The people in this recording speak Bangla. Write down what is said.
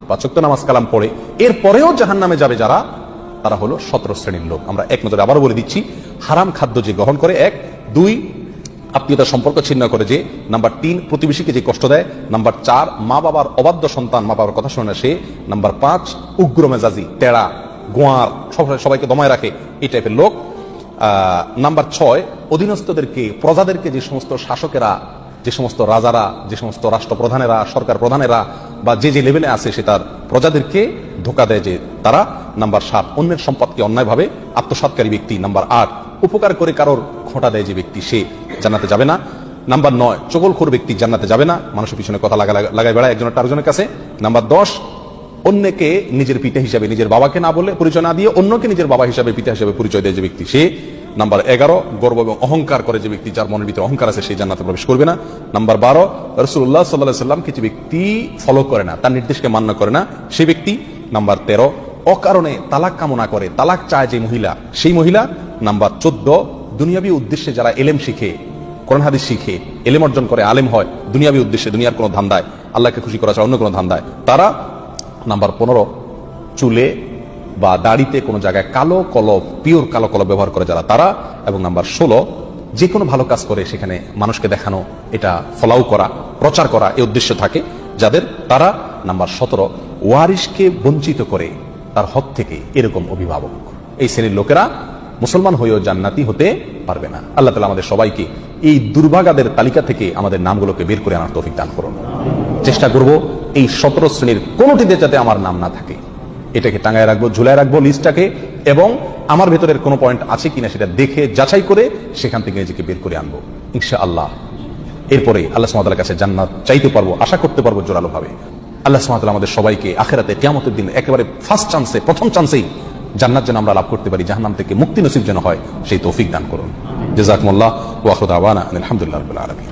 5 ওয়াক্ত নামাজ কালাম পড়ে এরপরেও জাহান্নামে যাবে যারা, তারা হলো 17 শ্রেণীর লোক। আমরা এক নজরে আবারও বলে দিচ্ছি, হারাম খাদ্য যে গ্রহণ করে, 1, 2 আত্মীয়তার সম্পর্ক ছিন্ন করে যে, নাম্বার 3 প্রতিবেশীকে যে কষ্ট দেয়, নাম্বার 4 মা বাবার অবাধ্য সন্তান, মা বাবার কথা শোনে না সে, নাম্বার 5 উগ্র মেজাজি, তেড়া, গোয়ার, সবাইকে দমায় রাখে, এই টাইপের লোক। নাম্বার 6 অধীনস্থদেরকে, প্রজাদেরকে, যে সমস্ত শাসকেরা, যে সমস্ত রাজারা, যে সমস্ত রাষ্ট্রপ্রধানেরা, সরকার প্রধানেরা বা যে যে লেভেলে আছে সে তার প্রজাদেরকে ধোকা দেয় যে তারা। নাম্বার 7 অন্যের সম্পদকে অন্যায়ভাবে আত্মসাৎকারী ব্যক্তি। নাম্বার 8 উপকার করে কারোর খোঁটা দেয় যে ব্যক্তি, সে জান্নাতে যাবে না। নাম্বার 9 চগলখোর ব্যক্তি জান্নাতে যাবে না, মানুষের পিছনে কথা লাগাই বেড়ায় একজনের আরেকজনের কাছে। নাম্বার 10 অন্যকে নিজের পিতা হিসাবে, নিজের বাবাকে না বলে, পরিচয় না দিয়ে অন্যকে নিজের বাবা হিসাবে, পিতা হিসাবে পরিচয় দেয় যে ব্যক্তি, সে। নাম্বার 11 গর্ব এবং অহংকার করে যে ব্যক্তি, যার মনের ভিতরে অহংকার আছে, সেই জান্নাতে প্রবেশ করবে না। নাম্বার 12 রাসূলুল্লাহ সাল্লাল্লাহু আলাইহি সাল্লামকে যে ব্যক্তি ফলো করে না, তার নির্দেশকে মান্য করে না, সেই ব্যক্তি। নাম্বার 13 অকারণে তালাক কামনা করে, তালাক চায় যে মহিলা, সেই মহিলা। নাম্বার 14 দুনিয়াবী উদ্দেশ্যে যারা এলেম শিখে, কোরআন হাদিস শিখে, এলেম অর্জন করে, আলেম হয় দুনিয়াবী উদ্দেশ্যে, দুনিয়ার কোনো ধান্দায়, আল্লাহকে খুশি করা ছাড়া অন্য কোনো ধান্দায়, তারা। নাম্বার 15 চুলে বা দাড়িতে কোনো জায়গায় কালো কলব, পিওর কালো কলব ব্যবহার করে যারা, তারা। এবং নাম্বার 16 যে কোনো ভালো কাজ করে সেখানে মানুষকে দেখানো, এটা ফলাও করা, প্রচার করা, এই উদ্দেশ্য থাকে যাদের, তারা। নাম্বার 17 ওয়ারিশকে বঞ্চিত করে তার হক থেকে, এরকম অভিভাবক, এই শ্রেণীর লোকেরা মুসলমান হয়েও জান্নাতি হতে পারবে না। আল্লাহ তাআলা আমাদের সবাইকে এই দুর্ভাগাদের তালিকা থেকে আমাদের নামগুলোকে বের করে আনার তৌফিক দান করুন। চেষ্টা করব এই 17 শ্রেণীর কোনোটিতে যাতে আমার নাম না থাকে, এটাকে টাঙায় রাখবো, ঝুলায় রাখবো লিস্টটাকে, এবং আমার ভেতরের কোনো পয়েন্ট আছে কিনা সেটা দেখে যাচাই করে সেখান থেকে নিজেকে বের করে আনবো ইনশাআল্লাহ। এরপরে আল্লাহ সুবহানাহু ওয়া তাআলার কাছে জান্নাত চাইতে পারবো, আশা করতে পারবো জোরালো ভাবে। আল্লাহ সুবহানাহু ওয়া তাআলা আমাদের সবাইকে আখিরাতে কিয়ামতের দিন একেবারে ফার্স্ট চান্সে, প্রথম চান্সেই জান্নাত যেন আমরা লাভ করতে পারি, জাহান্নাম থেকে মুক্তি নসিব যেন হয়, সেই তৌফিক দান করুন। জাযাকুমুল্লাহ ওয়া আখিরু দাওয়ানা আলহামদুলিল্লাহি রাব্বিল আলামিন।